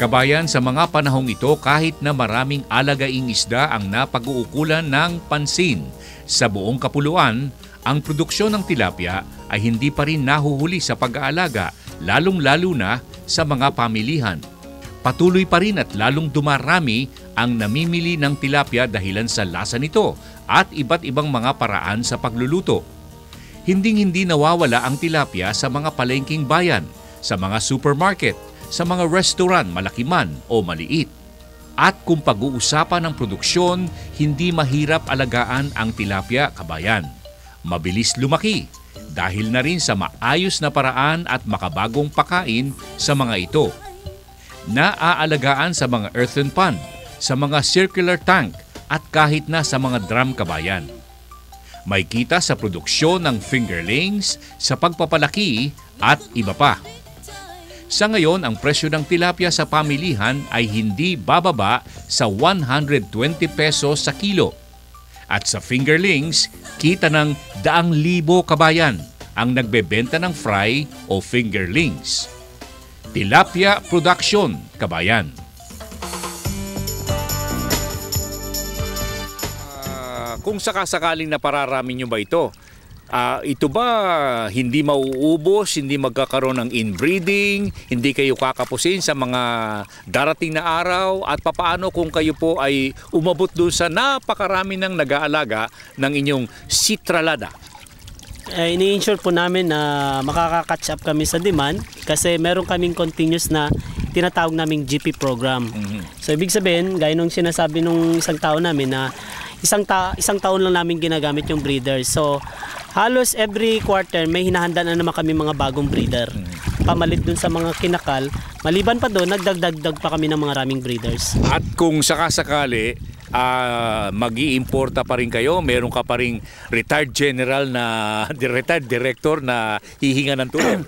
Kabayan, sa mga panahong ito, kahit na maraming alagaing isda ang napag-uukulan ng pansin sa buong kapuluan, ang produksyon ng tilapia ay hindi pa rin nahuhuli sa pag-aalaga, lalong-lalo na sa mga pamilihan. Patuloy pa rin at lalong dumarami ang namimili ng tilapia dahilan sa lasa nito at iba't ibang mga paraan sa pagluluto. Hinding-hindi nawawala ang tilapia sa mga palengking bayan, sa mga supermarket, sa mga restaurant, malaki man o maliit. At kung pag-uusapan ng produksyon, hindi mahirap alagaan ang tilapia, kabayan. Mabilis lumaki dahil na rin sa maayos na paraan at makabagong pakain sa mga ito. Naaalagaan sa mga earthen pond, sa mga circular tank at kahit na sa mga drum, kabayan. May kita sa produksyon ng fingerlings, sa pagpapalaki at iba pa. Sa ngayon, ang presyo ng tilapia sa pamilihan ay hindi bababa sa 120 pesos sa kilo. At sa fingerlings, kita ng 100,000, kabayan ang nagbebenta ng fry o fingerlings. Tilapia Production, kabayan. Kung sakasakaling napararami nyo ba ito? Ito ba hindi mauubos, hindi magkakaroon ng inbreeding, hindi kayo kakapusin sa mga darating na araw? At papaano kung kayo po ay umabot doon sa napakarami ng nag-aalaga ng inyong citralada? Ini-ensure po namin na makaka-catch up kami sa demand kasi meron kaming continuous na tinatawag naming GP program. So ibig sabihin, gaya nung sinasabi nung isang tao namin na isang taon lang namin ginagamit yung breeder. So halos every quarter may hinahanda na naman kami mga bagong breeder. Pamalit dun sa mga kinakal. Maliban pa doon, nagdagdag pa kami ng mga raming breeders. At kung sakasakali, mag-iimporta pa rin kayo, meron ka pa rin retired general na retired director na hihinga ng tulong.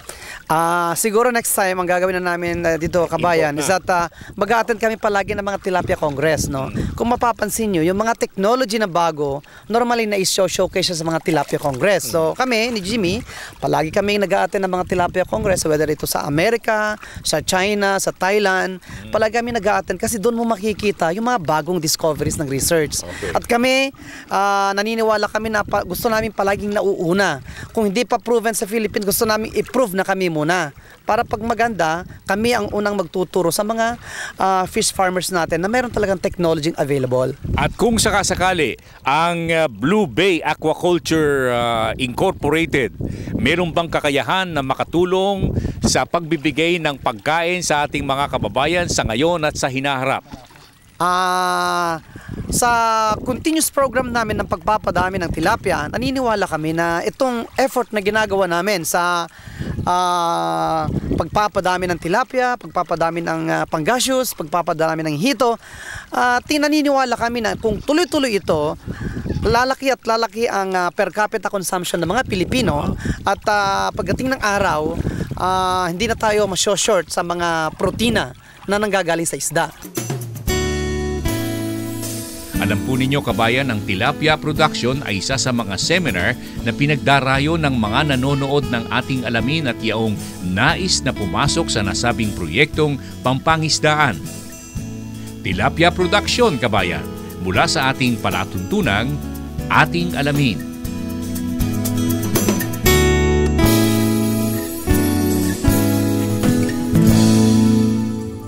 Siguro next time ang gagawin na namin dito, kabayan, is that mag-a-attend kami palagi ng mga Tilapia Congress, no? Kung mapapansin nyo, yung mga technology na bago, normally na i-showcase sa mga Tilapia Congress. So kami, ni Jimmy, palagi kami nag-a-attend ng mga Tilapia Congress, whether ito sa Amerika, sa China, sa Thailand, palagi kami nag-a-attend kasi doon mo makikita yung mga bagong discoveries ng research. Okay. At kami, naniniwala kami na gusto namin palaging nauuna. Kung hindi pa proven sa Philippines, gusto namin i-prove na kami muna. Para pag maganda, kami ang unang magtuturo sa mga fish farmers natin na meron talagang technology available. At kung sakasakali, ang Blue Bay Aquaculture Incorporated, meron bang kakayahan na makatulong sa pagbibigay ng pagkain sa ating mga kababayan sa ngayon at sa hinaharap? Sa continuous program namin ng pagpapadami ng tilapia, naniniwala kami na itong effort na ginagawa namin sa pagpapadami ng tilapia, pagpapadami ng pangasius, pagpapadami ng hito, naniniwala kami na kung tuloy-tuloy ito, lalaki at lalaki ang per capita consumption ng mga Pilipino at pagdating ng araw, hindi na tayo masyo-short sa mga protina na nanggagaling sa isda. Alam po ninyo, kabayan, ang Tilapia Production ay isa sa mga seminar na pinagdarayo ng mga nanonood ng ating alamin at yaong nais na pumasok sa nasabing proyektong pampangisdaan. Tilapia Production, kabayan, mula sa ating palatuntunang Ating Alamin.